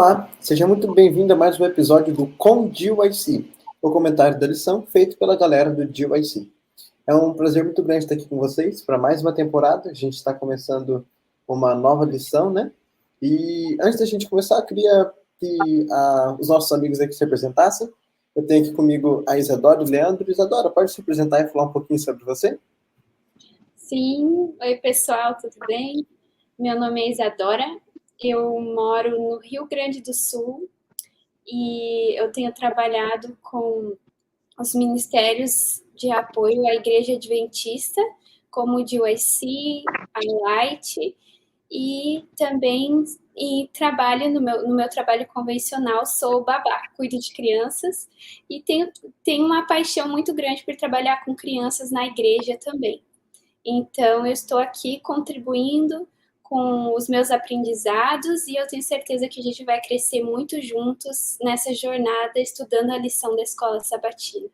Olá, seja muito bem-vindo a mais um episódio do Com GYC, o comentário da lição feito pela galera do GYC. É um prazer muito grande estar aqui com vocês para mais uma temporada. A gente está começando uma nova lição, né? E antes da gente começar, eu queria que os nossos amigos aqui se apresentassem. Eu tenho aqui comigo a Isadora e o Leandro. Isadora, pode se apresentar e falar um pouquinho sobre você? Sim, oi pessoal, tudo bem? Meu nome é Isadora, eu moro no Rio Grande do Sul e eu tenho trabalhado com os ministérios de apoio à Igreja Adventista, como o GYC, a Light, e também trabalho no meu trabalho convencional, sou babá, cuido de crianças e tenho uma paixão muito grande por trabalhar com crianças na igreja também. Então, eu estou aqui contribuindo com os meus aprendizados e eu tenho certeza que a gente vai crescer muito juntos nessa jornada, estudando a lição da Escola Sabatina.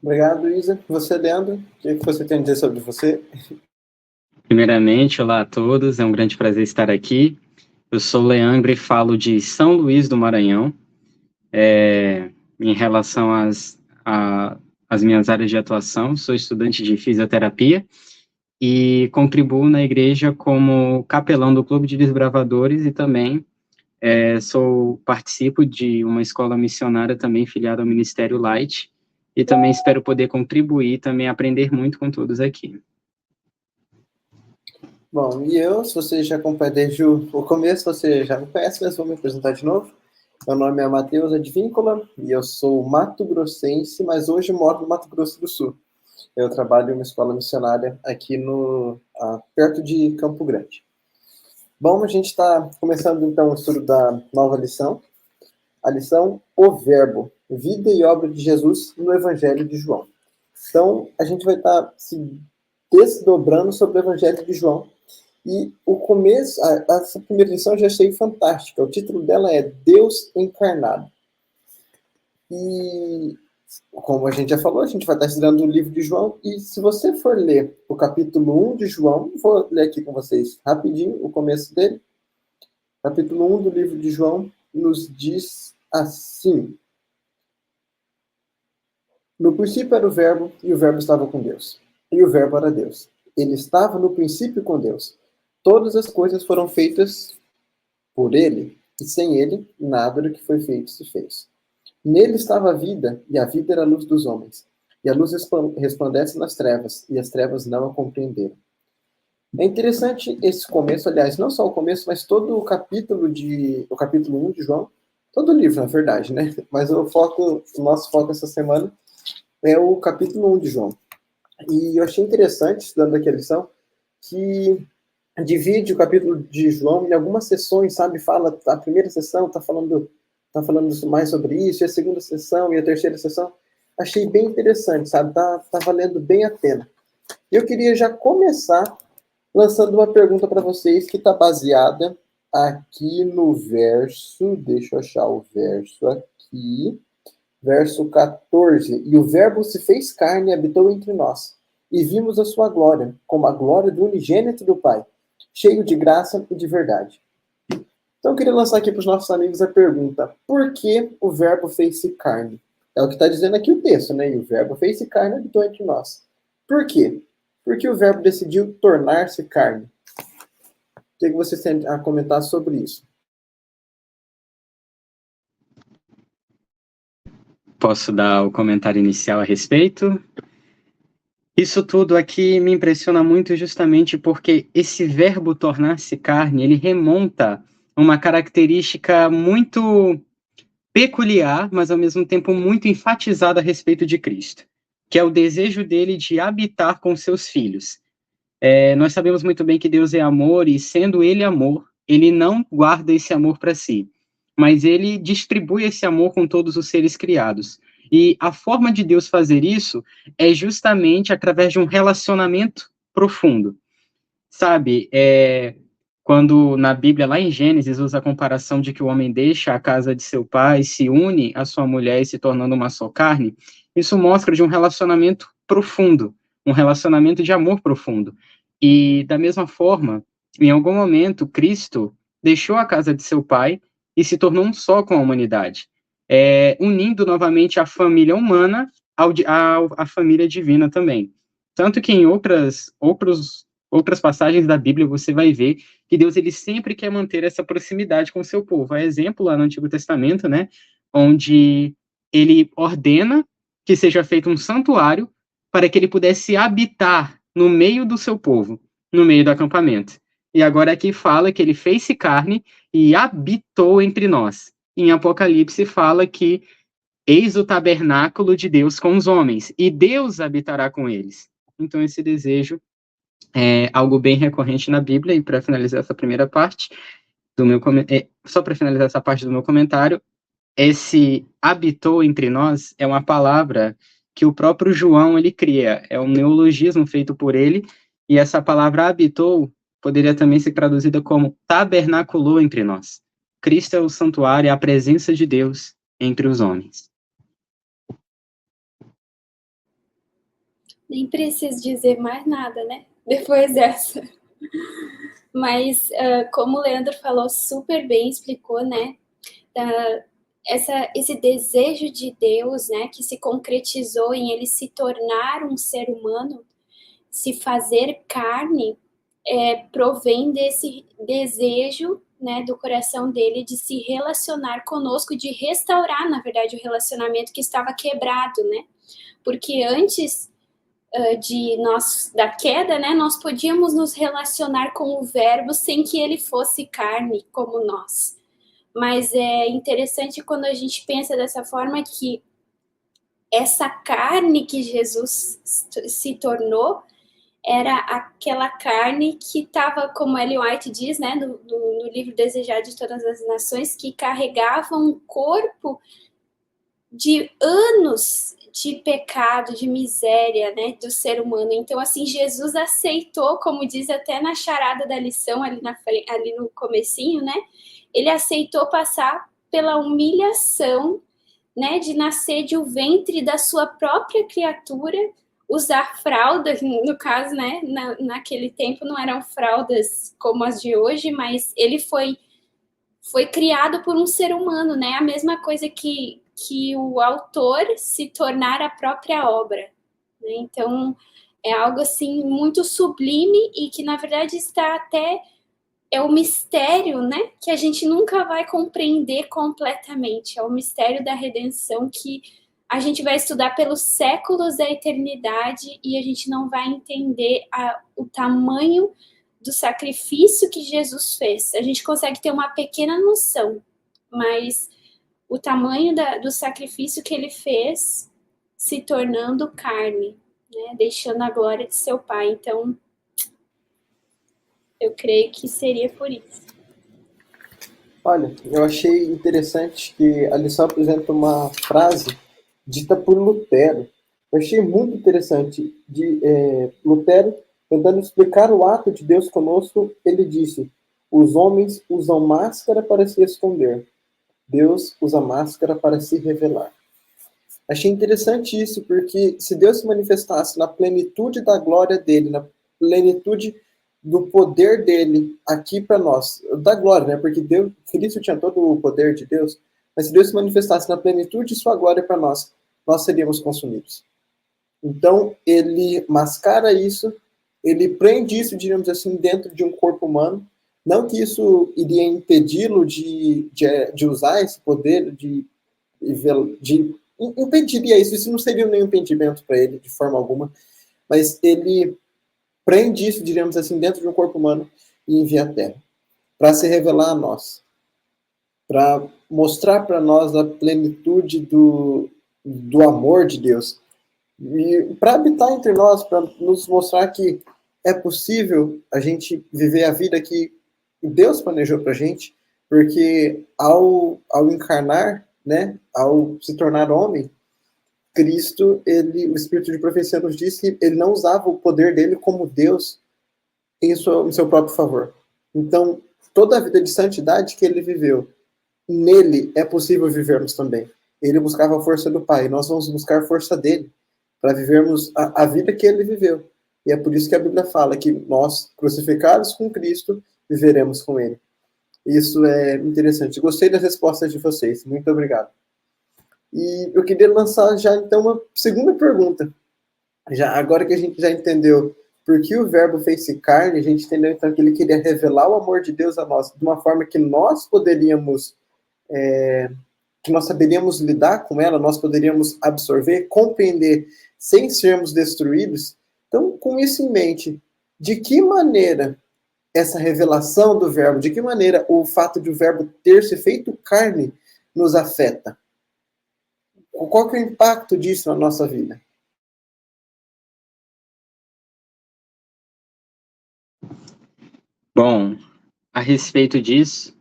Obrigado, Isa. Você, Leandro, o que você tem a dizer sobre você? Primeiramente, olá a todos, é um grande prazer estar aqui. Eu sou o Leandro e falo de São Luís do Maranhão. Em relação às minhas áreas de atuação, sou estudante de fisioterapia e contribuo na igreja como capelão do Clube de Desbravadores e também participo de uma escola missionária também filiada ao Ministério Light e também espero poder contribuir e também aprender muito com todos aqui. Bom, e eu, se você já acompanha desde o começo, você já me conhece, mas vou me apresentar de novo. Meu nome é Matheus Advíncula e eu sou mato-grossense, mas hoje moro no Mato Grosso do Sul. Eu trabalho em uma escola missionária aqui perto de Campo Grande. Bom, a gente está começando então o estudo da nova lição. A lição O Verbo, Vida e Obra de Jesus no Evangelho de João. Então, a gente vai estar se desdobrando sobre o Evangelho de João. E o começo, essa primeira lição eu já achei fantástica. O título dela é Deus Encarnado. E, como a gente já falou, a gente vai estar estudando o livro de João. E se você for ler o capítulo 1 de João, vou ler aqui com vocês rapidinho o começo dele. Capítulo 1 do livro de João nos diz assim: No princípio era o Verbo, e o Verbo estava com Deus. E o Verbo era Deus. Ele estava no princípio com Deus. Todas as coisas foram feitas por ele, e sem ele, nada do que foi feito se fez. Nele estava a vida, e a vida era a luz dos homens. E a luz resplandece nas trevas, e as trevas não a compreenderam. É interessante esse começo, aliás, não só o começo, mas todo o capítulo 1 de João, todo o livro, na verdade, né? Mas o nosso foco essa semana é o capítulo 1 de João. E eu achei interessante, estudando aqui a lição, que divide o capítulo de João em algumas sessões, sabe? Fala, a primeira sessão tá falando mais sobre isso, e a segunda sessão e a terceira sessão. Achei bem interessante, sabe? Tá valendo bem a pena. E eu queria já começar lançando uma pergunta para vocês que está baseada aqui no verso, deixa eu achar o verso aqui, verso 14. E o Verbo se fez carne e habitou entre nós, e vimos a sua glória, como a glória do unigênito do Pai, cheio de graça e de verdade. Então eu queria lançar aqui para os nossos amigos a pergunta: por que o Verbo fez-se carne? É o que está dizendo aqui o texto, né? E o Verbo fez-se carne e habitou entre nós. Por quê? Porque o Verbo decidiu tornar-se carne. O que vocês têm a comentar sobre isso? Posso dar o comentário inicial a respeito? Isso tudo aqui me impressiona muito justamente porque esse verbo tornar-se carne, ele remonta a uma característica muito peculiar, mas ao mesmo tempo muito enfatizada a respeito de Cristo, que é o desejo dele de habitar com seus filhos. Nós sabemos muito bem que Deus é amor e, sendo ele amor, ele não guarda esse amor para si, mas ele distribui esse amor com todos os seres criados. E a forma de Deus fazer isso é justamente através de um relacionamento profundo. Sabe, quando na Bíblia, lá em Gênesis, usa a comparação de que o homem deixa a casa de seu pai, se une à sua mulher e se tornando uma só carne, isso mostra de um relacionamento profundo, um relacionamento de amor profundo. E da mesma forma, Em algum momento, Cristo deixou a casa de seu pai e se tornou um só com a humanidade, unindo novamente a família humana à família divina também. Tanto que em outras passagens da Bíblia você vai ver que Deus ele sempre quer manter essa proximidade com o seu povo. Há exemplo lá no Antigo Testamento, né, onde ele ordena que seja feito um santuário para que ele pudesse habitar no meio do seu povo, no meio do acampamento. E agora aqui fala que ele fez-se carne e habitou entre nós. Em Apocalipse fala que eis o tabernáculo de Deus com os homens, e Deus habitará com eles. Então esse desejo é algo bem recorrente na Bíblia, e para finalizar essa primeira parte do meu só para finalizar essa parte do meu comentário, esse habitou entre nós é uma palavra que o próprio João ele cria, é um neologismo feito por ele, e essa palavra habitou poderia também ser traduzida como tabernaculou entre nós. Cristo é o santuário, é a presença de Deus entre os homens. Nem preciso dizer mais nada, né? Depois dessa. Mas, como o Leandro falou super bem, explicou, né? Esse desejo de Deus, né? Que se concretizou em ele se tornar um ser humano, se fazer carne, provém desse desejo, né, do coração dele de se relacionar conosco, de restaurar, na verdade, o relacionamento que estava quebrado, né? Porque antes da queda, né, nós podíamos nos relacionar com o Verbo sem que ele fosse carne como nós. Mas é interessante quando a gente pensa dessa forma que essa carne que Jesus se tornou era aquela carne que estava, como Ellen White diz, né, no livro Desejado de Todas as Nações, que carregava um corpo de anos de pecado, de miséria, né, do ser humano. Então, assim, Jesus aceitou, como diz até na charada da lição, ali no comecinho, né, ele aceitou passar pela humilhação, né, de nascer de um ventre da sua própria criatura, usar fraldas, no caso, né, naquele tempo não eram fraldas como as de hoje, mas ele foi criado por um ser humano, né, a mesma coisa que o autor se tornar a própria obra, né? Então, é algo, assim, muito sublime e que, na verdade, está até... É o mistério, né, que a gente nunca vai compreender completamente. É o mistério da redenção que a gente vai estudar pelos séculos da eternidade e a gente não vai entender o tamanho do sacrifício que Jesus fez. A gente consegue ter uma pequena noção, mas o tamanho do sacrifício que ele fez se tornando carne, né, deixando a glória de seu Pai. Então, eu creio que seria por isso. Olha, eu achei interessante que a lição apresenta uma frase dita por Lutero. Eu achei muito interessante. Lutero, tentando explicar o ato de Deus conosco, ele disse: os homens usam máscara para se esconder. Deus usa máscara para se revelar. Achei interessante isso, porque se Deus se manifestasse na plenitude da glória dele, na plenitude do poder dele aqui para nós, da glória, né? Porque Cristo tinha todo o poder de Deus, mas se Deus se manifestasse na plenitude de sua glória para nós, nós seríamos consumidos. Então, ele mascara isso, ele prende isso, diríamos assim, dentro de um corpo humano. Não que isso iria impedi-lo de usar esse poder, impediria isso não seria nenhum impedimento para ele, de forma alguma, mas ele prende isso, diríamos assim, dentro de um corpo humano e envia à Terra, para se revelar a nós, para mostrar para nós a plenitude do amor de Deus, e para habitar entre nós, para nos mostrar que é possível a gente viver a vida que Deus planejou para a gente, porque ao encarnar, né, ao se tornar homem, Cristo, o Espírito de profecia nos diz que ele não usava o poder dele como Deus em seu próprio favor. Então, toda a vida de santidade que ele viveu, nele é possível vivermos também. Ele buscava a força do Pai, nós vamos buscar a força dele para vivermos a vida que ele viveu. E é por isso que a Bíblia fala que nós, crucificados com Cristo, viveremos com Ele. Isso é interessante. Gostei das respostas de vocês. Muito obrigado. E eu queria lançar já, então, uma segunda pergunta. Agora que a gente já entendeu por que o Verbo fez-se carne, a gente entendeu, então, que ele queria revelar o amor de Deus a nós de uma forma que nós poderíamos... que nós saberíamos lidar com ela, nós poderíamos absorver, compreender, sem sermos destruídos. Então, com isso em mente, de que maneira essa revelação do Verbo, de que maneira o fato de o Verbo ter se feito carne nos afeta? Qual que é o impacto disso na nossa vida? Bom, a respeito disso,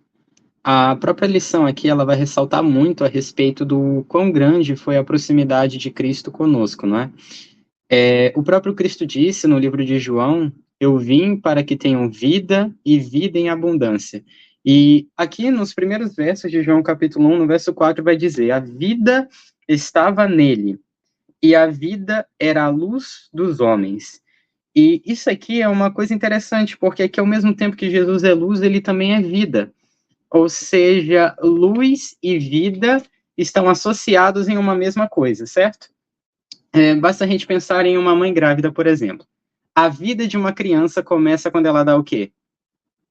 a própria lição aqui ela vai ressaltar muito a respeito do quão grande foi a proximidade de Cristo conosco, não é? O próprio Cristo disse no livro de João: eu vim para que tenham vida e vida em abundância. E aqui nos primeiros versos de João capítulo 1, no verso 4, vai dizer: a vida estava nele, e a vida era a luz dos homens. E isso aqui é uma coisa interessante, porque aqui, ao mesmo tempo que Jesus é luz, ele também é vida. Ou seja, luz e vida estão associados em uma mesma coisa, certo? Basta a gente pensar em uma mãe grávida, por exemplo. A vida de uma criança começa quando ela dá o quê?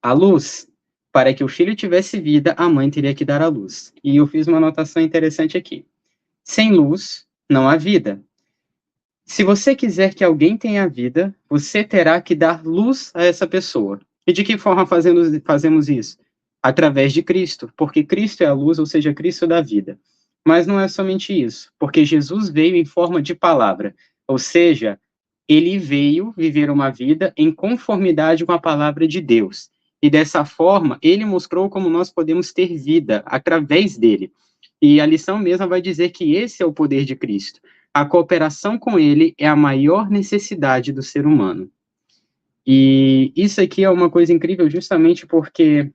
A luz. Para que o filho tivesse vida, a mãe teria que dar a luz. E eu fiz uma anotação interessante aqui. Sem luz, não há vida. Se você quiser que alguém tenha vida, você terá que dar luz a essa pessoa. E de que forma fazemos isso? Através de Cristo, porque Cristo é a luz, ou seja, Cristo dá vida. Mas não é somente isso, porque Jesus veio em forma de palavra, ou seja, ele veio viver uma vida em conformidade com a palavra de Deus. E dessa forma, ele mostrou como nós podemos ter vida através dele. E a lição mesma vai dizer que esse é o poder de Cristo. A cooperação com ele é a maior necessidade do ser humano. E isso aqui é uma coisa incrível justamente porque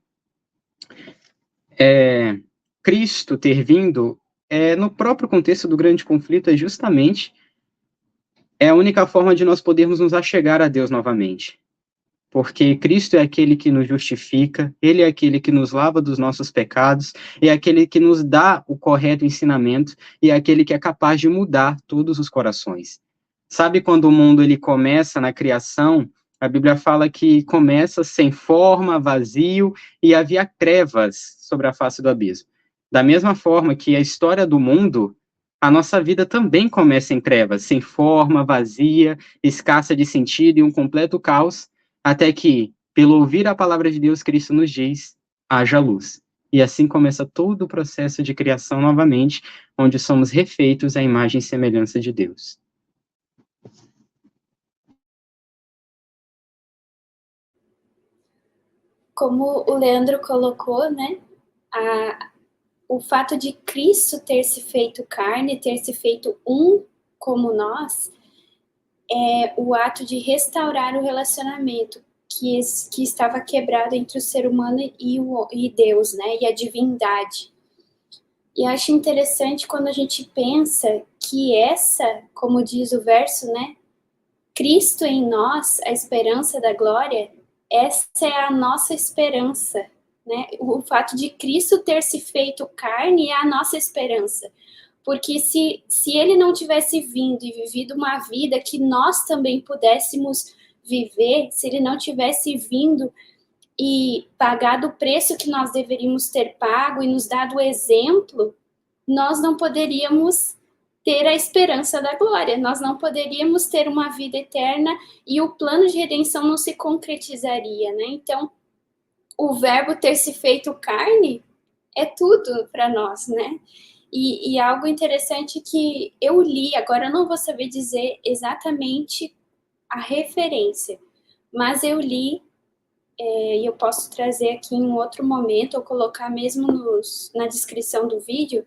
Cristo ter vindo, no próprio contexto do grande conflito, é justamente a única forma de nós podermos nos achegar a Deus novamente. Porque Cristo é aquele que nos justifica, ele é aquele que nos lava dos nossos pecados, é aquele que nos dá o correto ensinamento e é aquele que é capaz de mudar todos os corações. Sabe quando o mundo ele começa na criação, a Bíblia fala que começa sem forma, vazio, e havia trevas sobre a face do abismo. Da mesma forma que a história do mundo, a nossa vida também começa em trevas, sem forma, vazia, escassa de sentido e um completo caos, até que, pelo ouvir a palavra de Deus, Cristo nos diz: haja luz. E assim começa todo o processo de criação novamente, onde somos refeitos à imagem e semelhança de Deus. Como o Leandro colocou, né, o fato de Cristo ter se feito carne, ter se feito um como nós, é o ato de restaurar o relacionamento que estava quebrado entre o ser humano e Deus, né, e a divindade. E eu acho interessante quando a gente pensa que como diz o verso, né, Cristo em nós, a esperança da glória, essa é a nossa esperança, né? O fato de Cristo ter se feito carne é a nossa esperança. Porque se ele não tivesse vindo e vivido uma vida que nós também pudéssemos viver, se ele não tivesse vindo e pagado o preço que nós deveríamos ter pago e nos dado o exemplo, nós não poderíamos ter a esperança da glória, nós não poderíamos ter uma vida eterna e o plano de redenção não se concretizaria, né? Então, o verbo ter se feito carne é tudo para nós, né? E algo interessante que eu li, agora eu não vou saber dizer exatamente a referência, mas eu li, e eu posso trazer aqui em outro momento, ou colocar mesmo na descrição do vídeo,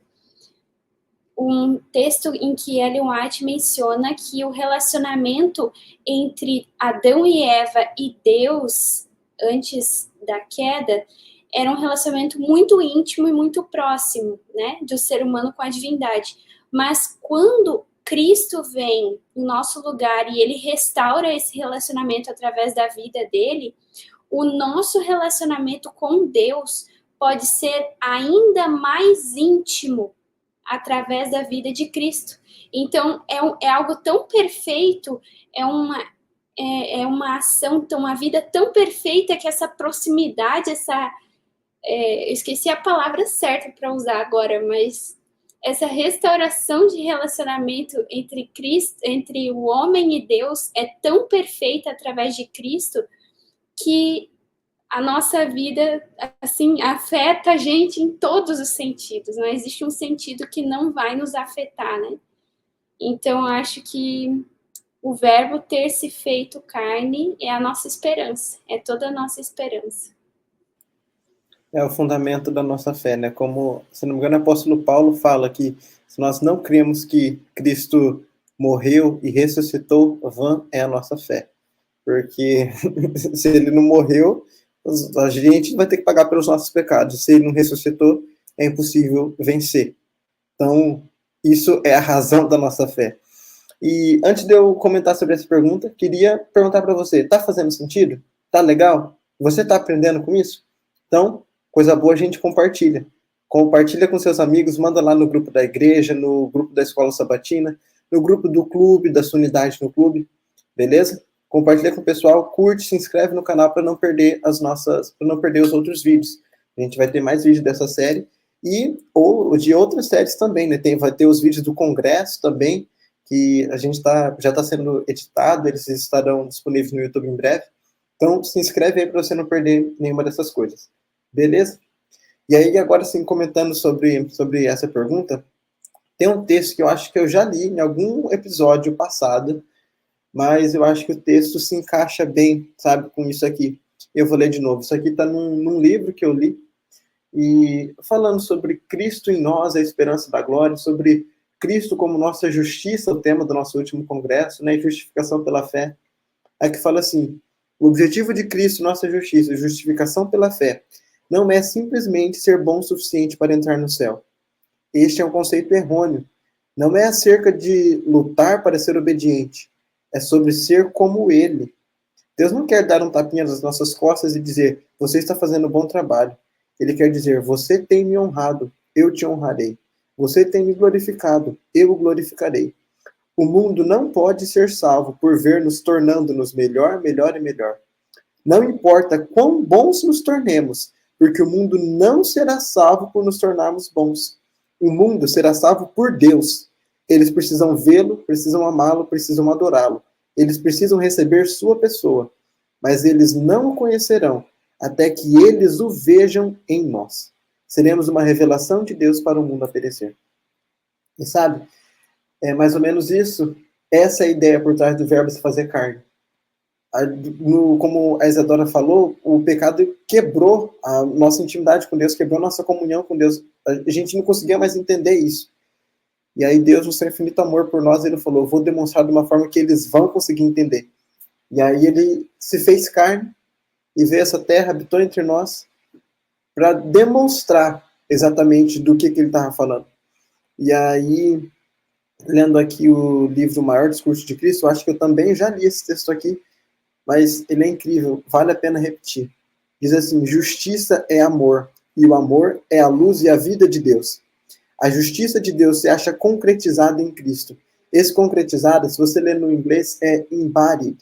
um texto em que Ellen White menciona que o relacionamento entre Adão e Eva e Deus, antes da queda, era um relacionamento muito íntimo e muito próximo, né, do ser humano com a divindade. Mas quando Cristo vem no nosso lugar e ele restaura esse relacionamento através da vida dele, o nosso relacionamento com Deus pode ser ainda mais íntimo através da vida de Cristo. Então, é algo tão perfeito, é uma ação, uma vida tão perfeita que essa proximidade, eu esqueci a palavra certa para usar agora, mas essa restauração de relacionamento entre Cristo, entre o homem e Deus é tão perfeita através de Cristo que a nossa vida, assim, afeta a gente em todos os sentidos. Não existe um sentido que não vai nos afetar, né? Então, acho que o verbo ter se feito carne é a nossa esperança, é toda a nossa esperança. É o fundamento da nossa fé, né? Como, se não me engano, o apóstolo Paulo fala que se nós não cremos que Cristo morreu e ressuscitou, vã é a nossa fé. Porque se ele não morreu, a gente vai ter que pagar pelos nossos pecados. Se ele não ressuscitou, é impossível vencer. Então, isso é a razão da nossa fé. E antes de eu comentar sobre essa pergunta, queria perguntar para você, tá fazendo sentido? Tá legal? Você tá aprendendo com isso? Então, coisa boa a gente compartilha. Compartilha com seus amigos, manda lá no grupo da igreja, no grupo da escola sabatina, no grupo do clube, da sua unidade no clube, beleza? Compartilha com o pessoal, curte, se inscreve no canal para não perder para não perder os outros vídeos. A gente vai ter mais vídeos dessa série ou de outras séries também, né? Vai ter os vídeos do congresso também, que a gente já está sendo editado, eles estarão disponíveis no YouTube em breve. Então, se inscreve aí para você não perder nenhuma dessas coisas. Beleza? E aí, agora sim, comentando sobre essa pergunta, tem um texto que eu acho que eu já li em algum episódio passado, mas eu acho que o texto se encaixa bem, sabe, com isso aqui. Eu vou ler de novo. Isso aqui está num livro que eu li, e falando sobre Cristo em nós, a esperança da glória, sobre Cristo como nossa justiça, o tema do nosso último congresso, né, justificação pela fé. Aqui fala assim, o objetivo de Cristo, nossa justiça, justificação pela fé, não é simplesmente ser bom o suficiente para entrar no céu. Este é um conceito errôneo. Não é acerca de lutar para ser obediente. É sobre ser como Ele. Deus não quer dar um tapinha nas nossas costas e dizer, você está fazendo um bom trabalho. Ele quer dizer, você tem me honrado, eu te honrarei. Você tem me glorificado, eu o glorificarei. O mundo não pode ser salvo por ver nos tornando-nos melhor, melhor e melhor. Não importa quão bons nos tornemos, porque o mundo não será salvo por nos tornarmos bons. O mundo será salvo por Deus. Eles precisam vê-lo, precisam amá-lo, precisam adorá-lo. Eles precisam receber sua pessoa. Mas eles não o conhecerão até que eles o vejam em nós. Seremos uma revelação de Deus para o mundo a perecer. E sabe, é mais ou menos isso. Essa é a ideia por trás do verbo se fazer carne. Como a Isadora falou, o pecado quebrou a nossa intimidade com Deus, quebrou a nossa comunhão com Deus. A gente não conseguia mais entender isso. E aí Deus, no seu infinito amor por nós, ele falou, vou demonstrar de uma forma que eles vão conseguir entender. E aí ele se fez carne e veio essa terra, habitou entre nós, para demonstrar exatamente do que ele estava falando. E aí, lendo aqui o livro Maior Discurso de Cristo, eu acho que eu também já li esse texto aqui, mas ele é incrível, vale a pena repetir. Diz assim, justiça é amor, e o amor é a luz e a vida de Deus. A justiça de Deus se acha concretizada em Cristo. Esse concretizada, se você ler no inglês, é embodied.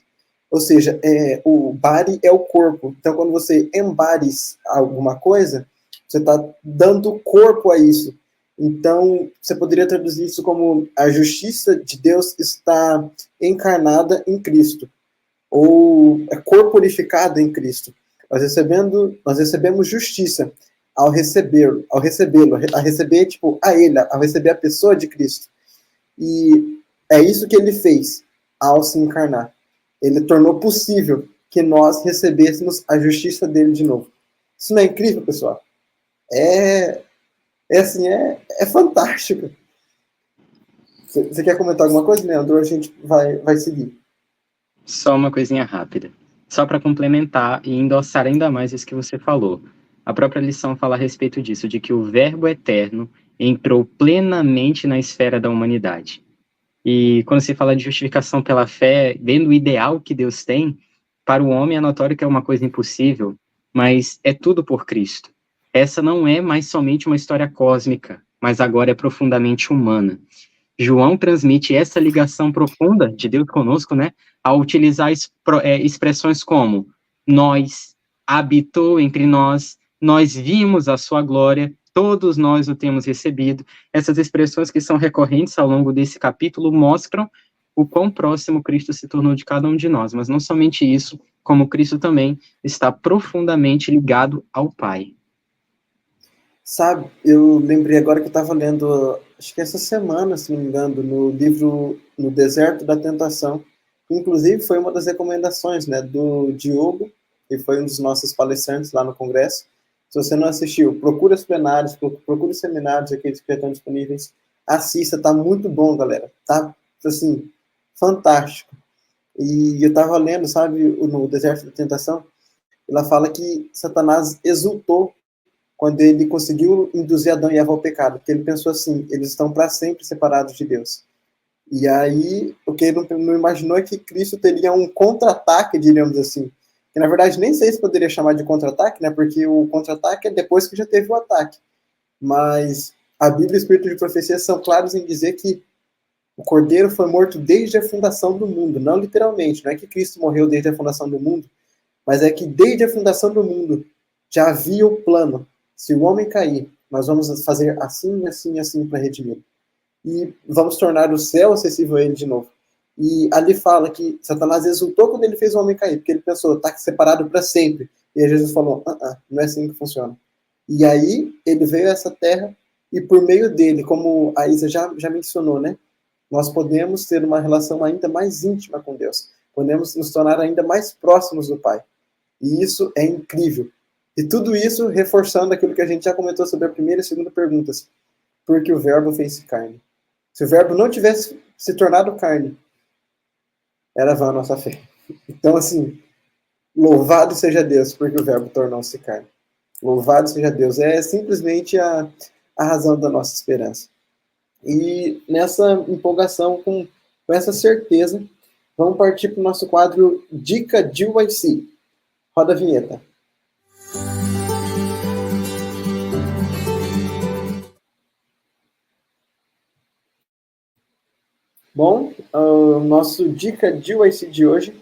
Ou seja, o body é o corpo. Então, quando você embodies alguma coisa, você está dando corpo a isso. Então, você poderia traduzir isso como a justiça de Deus está encarnada em Cristo. Ou é corporificada em Cristo. Nós recebemos justiça ao recebê-lo, a receber, tipo, a ele, ao receber a pessoa de Cristo. E é isso que ele fez ao se encarnar. Ele tornou possível que nós recebêssemos a justiça dele de novo. Isso não é incrível, pessoal? É fantástico. Você quer comentar alguma coisa, Leandro? A gente vai seguir. Só uma coisinha rápida. Só para complementar e endossar ainda mais isso que você falou. A própria lição fala a respeito disso, de que o Verbo eterno entrou plenamente na esfera da humanidade. E quando se fala de justificação pela fé, vendo o ideal que Deus tem, para o homem é notório que é uma coisa impossível, mas é tudo por Cristo. Essa não é mais somente uma história cósmica, mas agora é profundamente humana. João transmite essa ligação profunda de Deus conosco, né, ao utilizar expressões como nós, habitou entre nós vimos a sua glória, todos nós o temos recebido. Essas expressões que são recorrentes ao longo desse capítulo mostram o quão próximo Cristo se tornou de cada um de nós, mas não somente isso, como Cristo também está profundamente ligado ao Pai. Sabe, eu lembrei agora que eu estava lendo, acho que essa semana, se não me engano, no livro No Deserto da Tentação. Inclusive, foi uma das recomendações, né, do Diogo, que foi um dos nossos palestrantes lá no Congresso. Se você não assistiu, procura os plenários, procura os seminários, aqueles que já estão disponíveis. Assista, tá muito bom, galera. Tá, assim, fantástico. E eu estava lendo, sabe, no Deserto da Tentação, ela fala que Satanás exultou quando ele conseguiu induzir Adão e Eva ao pecado, porque ele pensou assim, eles estão para sempre separados de Deus. E aí, o que ele não imaginou é que Cristo teria um contra-ataque, diríamos assim, que na verdade nem sei se poderia chamar de contra-ataque, né, porque o contra-ataque é depois que já teve o ataque. Mas a Bíblia e o Espírito de Profecia são claros em dizer que o Cordeiro foi morto desde a fundação do mundo, não literalmente, não é que Cristo morreu desde a fundação do mundo, mas é que desde a fundação do mundo já havia o plano. Se o homem cair, nós vamos fazer assim, assim, assim para redimir. E vamos tornar o céu acessível a ele de novo. E ali fala que Satanás exultou quando ele fez o homem cair, porque ele pensou, está separado para sempre. E aí Jesus falou, não é assim que funciona. E aí ele veio a essa terra e por meio dele, como a Isa já mencionou, né? Nós podemos ter uma relação ainda mais íntima com Deus. Podemos nos tornar ainda mais próximos do Pai. E isso é incrível. E tudo isso reforçando aquilo que a gente já comentou sobre a primeira e segunda perguntas. Porque o verbo fez carne. Se o verbo não tivesse se tornado carne, era vã a nossa fé. Então, assim, louvado seja Deus, porque o verbo tornou-se carne. Louvado seja Deus. É simplesmente a razão da nossa esperança. E nessa empolgação, com essa certeza, vamos partir para o nosso quadro Dica de UIC. Roda a vinheta. Bom, o nosso Dica de UIC de hoje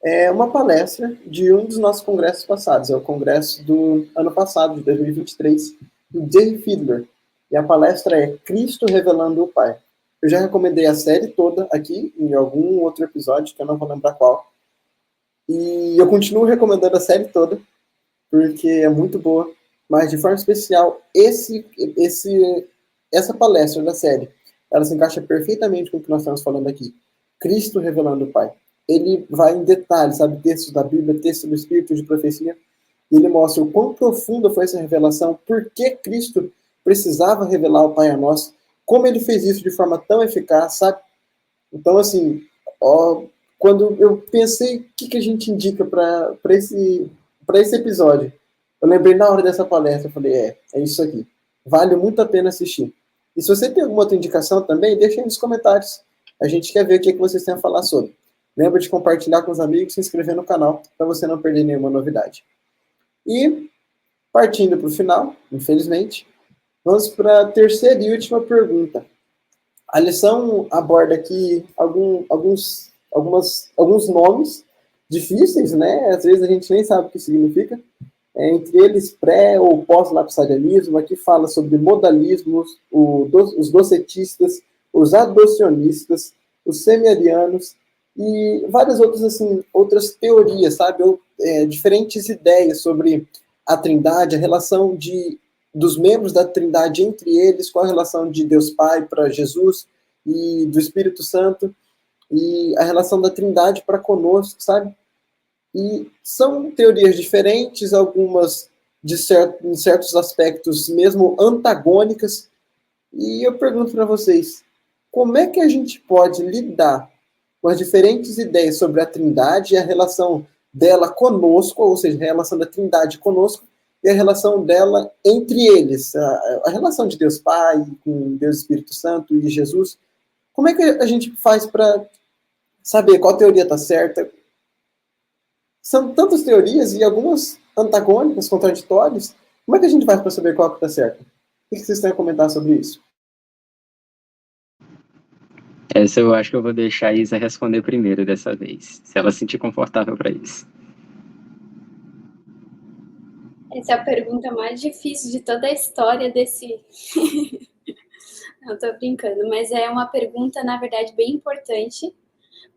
é uma palestra de um dos nossos congressos passados. É o congresso do ano passado, de 2023, do Dave Fiedler. E a palestra é Cristo Revelando o Pai. Eu já recomendei a série toda aqui, em algum outro episódio, que eu não vou lembrar qual. E eu continuo recomendando a série toda, porque é muito boa. Mas, de forma especial, essa palestra da série, ela se encaixa perfeitamente com o que nós estamos falando aqui. Cristo revelando o Pai. Ele vai em detalhes, sabe, textos da Bíblia, textos do Espírito de Profecia, e ele mostra o quão profunda foi essa revelação, por que Cristo precisava revelar o Pai a nós, como ele fez isso de forma tão eficaz, sabe? Então, assim, quando eu pensei o que a gente indica para esse episódio, eu lembrei na hora dessa palestra, eu falei, é isso aqui. Vale muito a pena assistir. E se você tem alguma outra indicação também, deixa aí nos comentários. A gente quer ver o que vocês têm a falar sobre. Lembra de compartilhar com os amigos, se inscrever no canal, para você não perder nenhuma novidade. E, partindo para o final, infelizmente, vamos para a terceira e última pergunta. A lição aborda aqui alguns nomes difíceis, né? Às vezes a gente nem sabe o que significa. Entre eles, pré- ou pós-lapsarianismo. Aqui fala sobre modalismos, os docetistas, os adocionistas, os semiarianos e várias outras teorias, sabe? Diferentes ideias sobre a Trindade, a relação dos membros da Trindade entre eles, qual a relação de Deus Pai para Jesus e do Espírito Santo, e a relação da Trindade para conosco, sabe? E são teorias diferentes, algumas em certos aspectos mesmo antagônicas, e eu pergunto para vocês, como é que a gente pode lidar com as diferentes ideias sobre a Trindade e a relação dela conosco, ou seja, a relação da Trindade conosco, e a relação dela entre eles, a relação de Deus Pai, com Deus Espírito Santo e Jesus. Como é que a gente faz para saber qual teoria está certa? São tantas teorias e algumas antagônicas, contraditórias. Como é que a gente faz para saber qual que está certa? O que vocês têm a comentar sobre isso? Essa eu acho que eu vou deixar a Isa responder primeiro dessa vez, se ela se sentir confortável para isso. Essa é a pergunta mais difícil de toda a história desse... Não, tô brincando, mas é uma pergunta, na verdade, bem importante,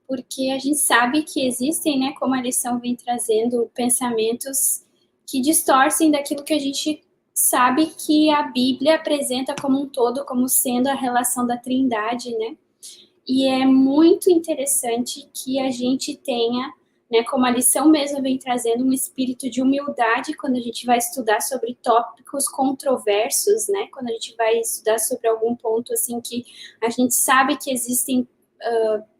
porque a gente sabe que existem, né, como a lição vem trazendo, pensamentos que distorcem daquilo que a gente sabe que a Bíblia apresenta como um todo, como sendo a relação da Trindade, né? E é muito interessante que a gente tenha, né, como a lição mesmo vem trazendo, um espírito de humildade quando a gente vai estudar sobre tópicos controversos, né, quando a gente vai estudar sobre algum ponto, assim, que a gente sabe que existem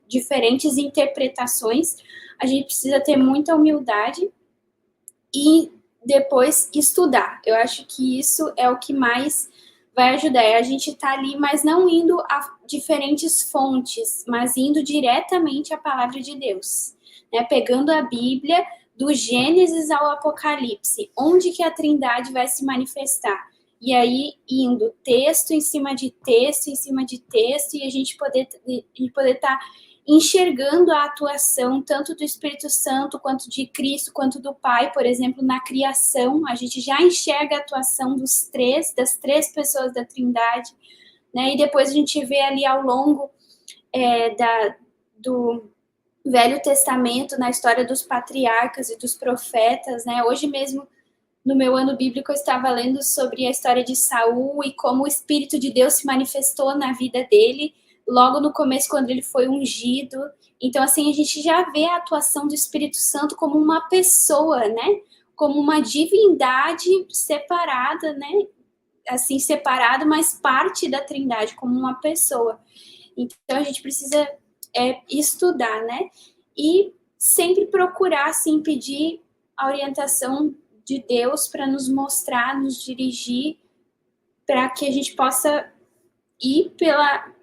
diferentes interpretações, a gente precisa ter muita humildade e depois estudar. Eu acho que isso é o que mais vai ajudar. A gente tá ali, mas não indo a diferentes fontes, mas indo diretamente à palavra de Deus, né? Pegando a Bíblia do Gênesis ao Apocalipse, onde que a Trindade vai se manifestar. E aí, indo texto em cima de texto, em cima de texto, e a gente poder estar enxergando a atuação tanto do Espírito Santo, quanto de Cristo, quanto do Pai, por exemplo, na criação, a gente já enxerga a atuação das três pessoas da Trindade, né? E depois a gente vê ali ao longo do Velho Testamento, na história dos patriarcas e dos profetas, né? Hoje mesmo, no meu ano bíblico, eu estava lendo sobre a história de Saul e como o Espírito de Deus se manifestou na vida dele, logo no começo, quando ele foi ungido. Então, assim, a gente já vê a atuação do Espírito Santo como uma pessoa, né? Como uma divindade separada, né? Assim, separado, mas parte da Trindade, como uma pessoa. Então, a gente precisa estudar, né? E sempre procurar, assim, pedir a orientação de Deus para nos mostrar, nos dirigir, para que a gente possa ir pela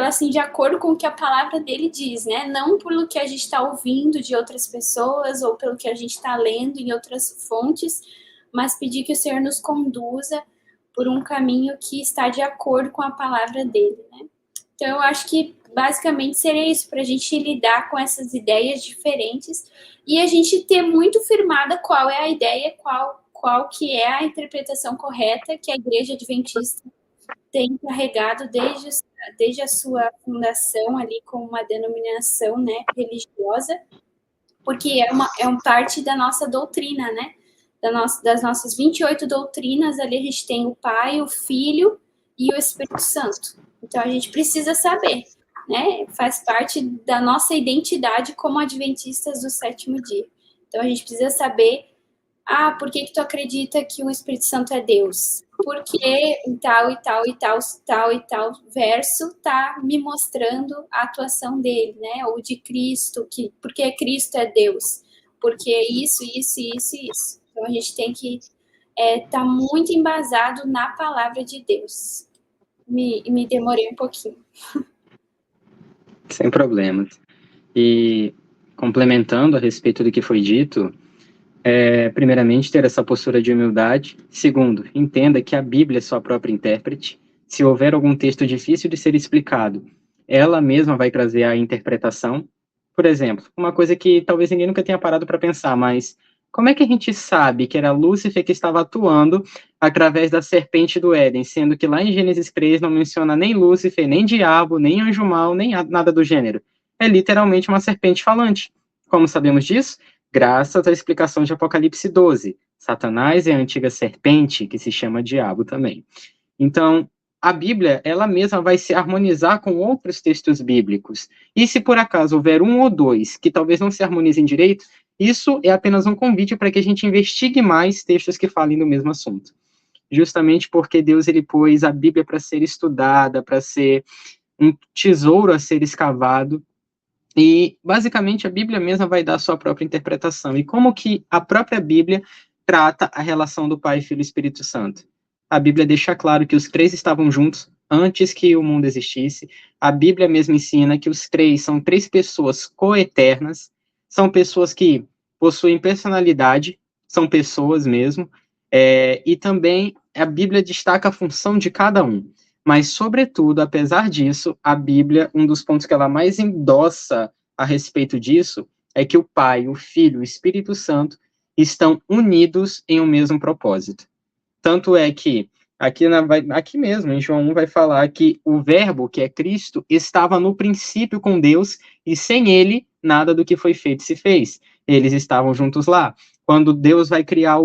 assim, de acordo com o que a palavra dele diz, né? Não pelo que a gente está ouvindo de outras pessoas ou pelo que a gente está lendo em outras fontes, mas pedir que o Senhor nos conduza por um caminho que está de acordo com a palavra dele, né? Então, eu acho que basicamente seria isso, para a gente lidar com essas ideias diferentes e a gente ter muito firmada qual é a ideia, qual que é a interpretação correta que a Igreja Adventista tem carregado desde a sua fundação ali como uma denominação, né, religiosa, porque é uma parte da nossa doutrina, né, das nossas 28 doutrinas, ali a gente tem o Pai, o Filho e o Espírito Santo. Então, a gente precisa saber, né, faz parte da nossa identidade como adventistas do sétimo dia. Então, a gente precisa saber, por que tu acredita que o Espírito Santo é Deus? Porque tal e tal e tal verso tá me mostrando a atuação dele, né? Ou de Cristo, porque Cristo é Deus. Porque isso. Então, a gente tem que tá muito embasado na palavra de Deus. Me demorei um pouquinho. Sem problemas. E complementando a respeito do que foi dito, primeiramente, ter essa postura de humildade. Segundo, entenda que a Bíblia é sua própria intérprete. Se houver algum texto difícil de ser explicado, ela mesma vai trazer a interpretação. Por exemplo, uma coisa que talvez ninguém nunca tenha parado para pensar, mas como é que a gente sabe que era Lúcifer que estava atuando através da serpente do Éden, sendo que lá em Gênesis 3 não menciona nem Lúcifer, nem diabo, nem anjo mau, nem nada do gênero? É literalmente uma serpente falante. Como sabemos disso? Graças à explicação de Apocalipse 12. Satanás é a antiga serpente, que se chama diabo também. Então, a Bíblia, ela mesma vai se harmonizar com outros textos bíblicos. E se por acaso houver um ou dois que talvez não se harmonizem direito, isso é apenas um convite para que a gente investigue mais textos que falem do mesmo assunto. Justamente porque Deus ele pôs a Bíblia para ser estudada, para ser um tesouro a ser escavado. E, basicamente, a Bíblia mesma vai dar a sua própria interpretação. E como que a própria Bíblia trata a relação do Pai, Filho e Espírito Santo? A Bíblia deixa claro que os três estavam juntos antes que o mundo existisse. A Bíblia mesmo ensina que os três são três pessoas coeternas, são pessoas que possuem personalidade, são pessoas mesmo, e também a Bíblia destaca a função de cada um. Mas, sobretudo, apesar disso, a Bíblia, um dos pontos que ela mais endossa a respeito disso, é que o Pai, o Filho e o Espírito Santo estão unidos em um mesmo propósito. Tanto é que, aqui mesmo, em João 1, vai falar que o Verbo, que é Cristo, estava no princípio com Deus, e sem ele, nada do que foi feito se fez. Eles estavam juntos lá. Quando Deus vai criar,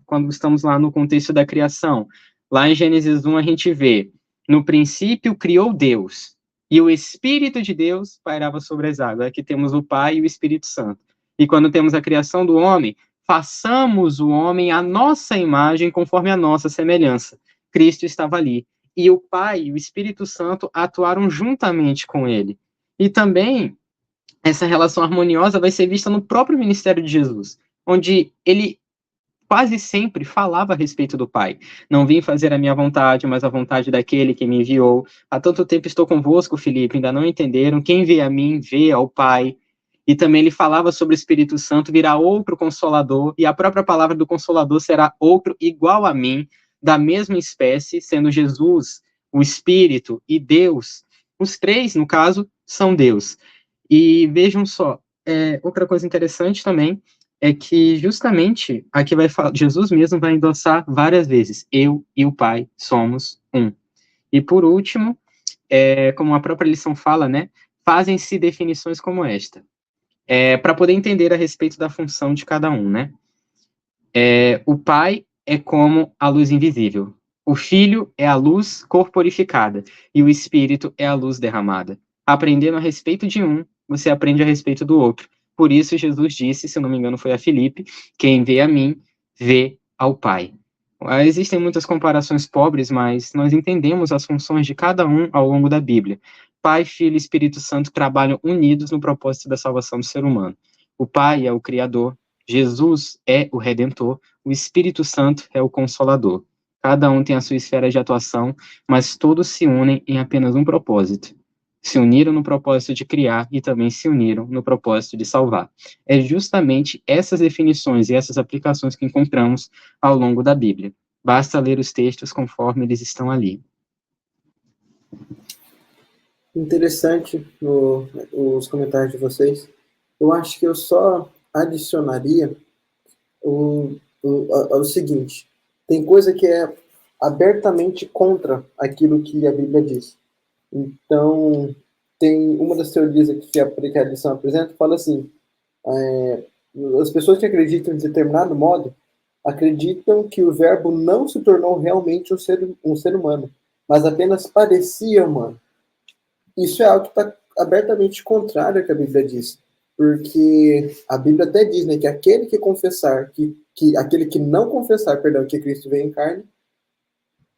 quando estamos lá no contexto da criação, lá em Gênesis 1, a gente vê, no princípio criou Deus, e o Espírito de Deus pairava sobre as águas. Aqui temos o Pai e o Espírito Santo. E quando temos a criação do homem, façamos o homem à nossa imagem, conforme a nossa semelhança. Cristo estava ali. E o Pai e o Espírito Santo atuaram juntamente com ele. E também, essa relação harmoniosa vai ser vista no próprio ministério de Jesus, onde ele quase sempre falava a respeito do Pai. Não vim fazer a minha vontade, mas a vontade daquele que me enviou. Há tanto tempo estou convosco, Filipe, ainda não entenderam? Quem vê a mim, vê ao Pai. E também ele falava sobre o Espírito Santo, virá outro Consolador, e a própria palavra do Consolador será outro igual a mim, da mesma espécie, sendo Jesus, o Espírito e Deus. Os três, no caso, são Deus. E vejam só, outra coisa interessante também, é que justamente aqui vai falar, Jesus mesmo vai endossar várias vezes, eu e o Pai somos um. E por último, como a própria lição fala, né, fazem-se definições como esta, para poder entender a respeito da função de cada um, né? O Pai é como a luz invisível, o Filho é a luz corporificada, e o Espírito é a luz derramada. Aprendendo a respeito de um, você aprende a respeito do outro. Por isso, Jesus disse, se eu não me engano foi a Filipe, quem vê a mim, vê ao Pai. Existem muitas comparações pobres, mas nós entendemos as funções de cada um ao longo da Bíblia. Pai, Filho e Espírito Santo trabalham unidos no propósito da salvação do ser humano. O Pai é o Criador, Jesus é o Redentor, o Espírito Santo é o Consolador. Cada um tem a sua esfera de atuação, mas todos se unem em apenas um propósito. Se uniram no propósito de criar e também se uniram no propósito de salvar. É justamente essas definições e essas aplicações que encontramos ao longo da Bíblia. Basta ler os textos conforme eles estão ali. Interessante os comentários de vocês. Eu acho que eu só adicionaria o seguinte: tem coisa que é abertamente contra aquilo que a Bíblia diz. Então, tem uma das teorias aqui que a lição apresenta, fala assim, as pessoas que acreditam de determinado modo, acreditam que o verbo não se tornou realmente um ser humano, mas apenas parecia humano. Isso é algo que está abertamente contrário ao que a Bíblia diz. Porque a Bíblia até diz, né, que aquele que confessar, aquele que não confessar, perdão, que Cristo veio em carne,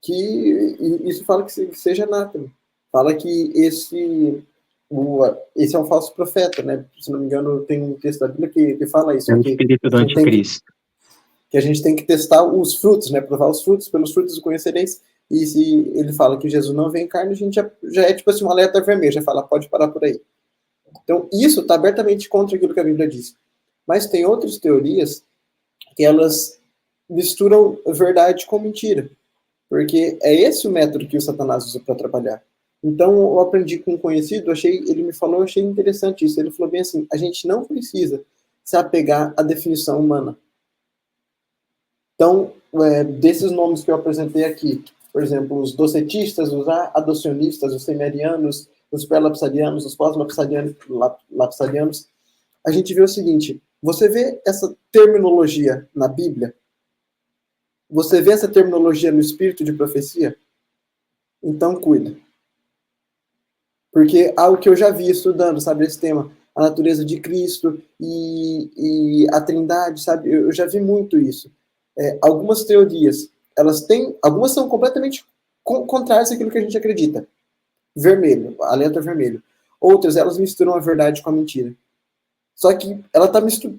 que isso fala que seja anátema. Fala que esse é um falso profeta, né? Se não me engano, tem um texto da Bíblia que fala isso. É o espírito do anticristo. Que a gente tem que testar os frutos, né? Provar os frutos, pelos frutos o conhecereis. E se ele fala que Jesus não vem em carne, a gente já é tipo assim, um alerta vermelho, já fala, pode parar por aí. Então, isso está abertamente contra aquilo que a Bíblia diz. Mas tem outras teorias que elas misturam verdade com mentira. Porque é esse o método que o Satanás usa para trabalhar. Então, eu aprendi com um conhecido, ele me falou, eu achei interessante isso. Ele falou bem assim, a gente não precisa se apegar à definição humana. Então, desses nomes que eu apresentei aqui, por exemplo, os docetistas, os adocionistas, os semerianos, os pré-lapsarianos, os pós-lapsarianos, a gente vê o seguinte, você vê essa terminologia na Bíblia? Você vê essa terminologia no espírito de profecia? Então, cuida. Porque algo que eu já vi estudando, sabe, esse tema, a natureza de Cristo e a Trindade, sabe, eu já vi muito isso. Algumas teorias, algumas são completamente contrárias àquilo que a gente acredita. Vermelho, a letra vermelho. Outras, elas misturam a verdade com a mentira. Só que ela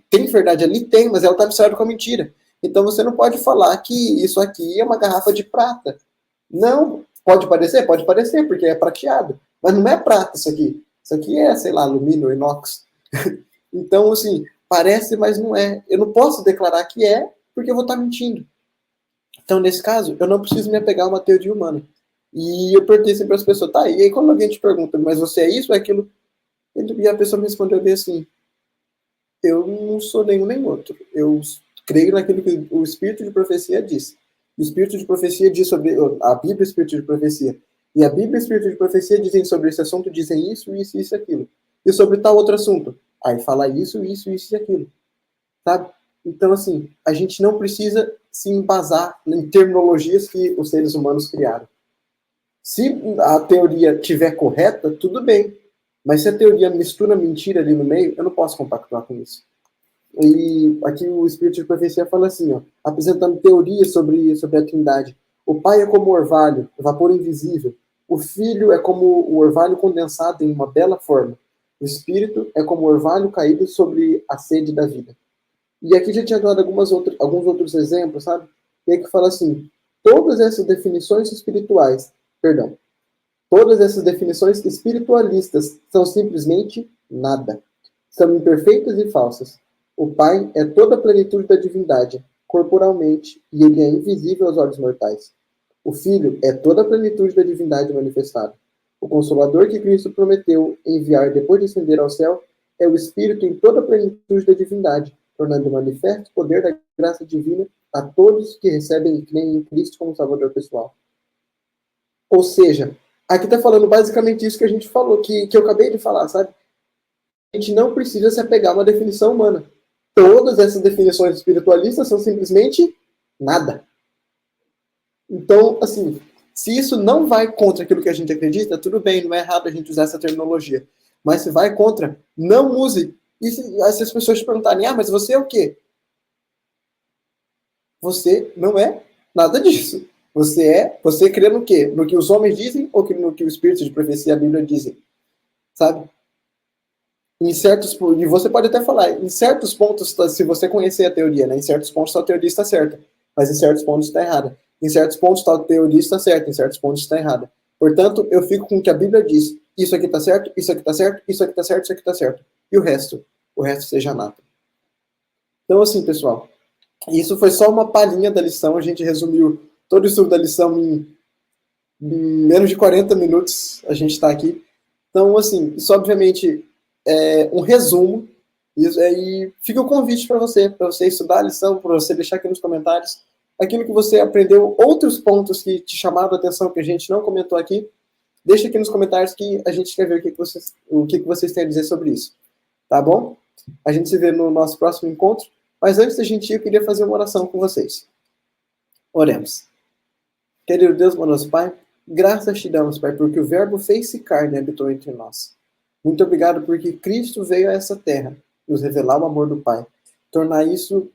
tem verdade ali? Tem, mas ela está misturada com a mentira. Então você não pode falar que isso aqui é uma garrafa de prata. Não, Pode parecer? Pode parecer, porque é prateado. Mas não é prata isso aqui. Isso aqui é, sei lá, alumínio, inox. Então, assim, parece, mas não é. Eu não posso declarar que é, porque eu vou estar mentindo. Então, nesse caso, eu não preciso me apegar a uma teoria humana. E eu perguntei sempre para as pessoas, tá, e aí quando alguém te pergunta, mas você é isso ou é aquilo? E a pessoa me respondeu bem assim, eu não sou nenhum nem outro. Eu creio naquilo que o Espírito de Profecia diz. O Espírito de Profecia diz sobre... A Bíblia, Espírito de Profecia. E a Bíblia e o Espírito de Profecia dizem sobre esse assunto, dizem isso, isso, isso e aquilo. E sobre tal outro assunto. Aí fala isso, isso, isso e aquilo. Sabe? Então, assim, a gente não precisa se embasar em terminologias que os seres humanos criaram. Se a teoria estiver correta, tudo bem. Mas se a teoria mistura mentira ali no meio, eu não posso compactuar com isso. E aqui o Espírito de Profecia fala assim, ó, apresentando teorias sobre a Trindade. O Pai é como o orvalho, vapor invisível. O Filho é como o orvalho condensado em uma bela forma. O Espírito é como o orvalho caído sobre a sede da vida. E aqui já tinha dado alguns outros exemplos, sabe? E aí que fala assim, todas essas definições espiritualistas são simplesmente nada. São imperfeitas e falsas. O Pai é toda a plenitude da divindade, corporalmente, e ele é invisível aos olhos mortais. O Filho é toda a plenitude da divindade manifestada. O Consolador que Cristo prometeu enviar depois de ascender ao céu é o Espírito em toda a plenitude da divindade, tornando manifesto o poder da graça divina a todos que recebem e creem em Cristo como Salvador pessoal. Ou seja, aqui está falando basicamente isso que a gente falou, que eu acabei de falar, sabe? A gente não precisa se apegar a uma definição humana. Todas essas definições espiritualistas são simplesmente nada. Então, assim, se isso não vai contra aquilo que a gente acredita, tudo bem, não é errado a gente usar essa terminologia. Mas se vai contra, não use. E se as pessoas te perguntarem, mas você é o quê? Você não é nada disso. Você crê no quê? No que os homens dizem ou no que o Espírito de Profecia e a Bíblia dizem? Sabe? E você pode até falar, em certos pontos, se você conhecer a teoria, né, em certos pontos a teoria está certa, mas em certos pontos está errada. Em certos pontos a teoria está certa, em certos pontos está errada. Portanto, eu fico com o que a Bíblia diz. Isso aqui está certo, isso aqui está certo, isso aqui está certo, isso aqui está certo. E o resto seja nada. Então, assim, pessoal, isso foi só uma palhinha da lição. A gente resumiu todo o estudo da lição em menos de 40 minutos. A gente está aqui. Então, assim, isso obviamente é um resumo. E fica o convite para você estudar a lição, para você deixar aqui nos comentários aquilo que você aprendeu, outros pontos que te chamaram a atenção que a gente não comentou aqui. Deixa aqui nos comentários que a gente quer ver o que vocês têm a dizer sobre isso. Tá bom? A gente se vê no nosso próximo encontro. Mas antes da gente ir, eu queria fazer uma oração com vocês. Oremos. Querido Deus, nosso Pai, graças te damos, Pai, porque o Verbo fez-se carne e habitou entre nós. Muito obrigado porque Cristo veio a essa terra nos revelar o amor do Pai. Tornar isso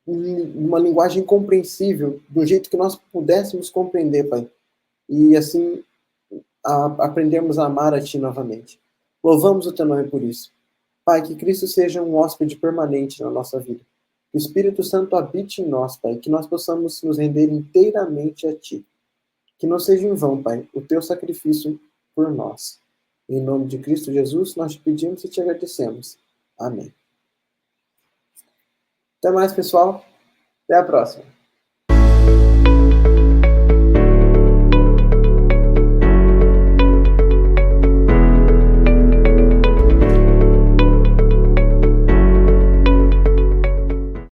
uma linguagem compreensível, do jeito que nós pudéssemos compreender, Pai. E assim, aprendermos a amar a Ti novamente. Louvamos o Teu nome por isso. Pai, que Cristo seja um hóspede permanente na nossa vida. Que o Espírito Santo habite em nós, Pai. Que nós possamos nos render inteiramente a Ti. Que não seja em vão, Pai, o Teu sacrifício por nós. Em nome de Cristo Jesus, nós te pedimos e te agradecemos. Amém. Até mais, pessoal. Até a próxima.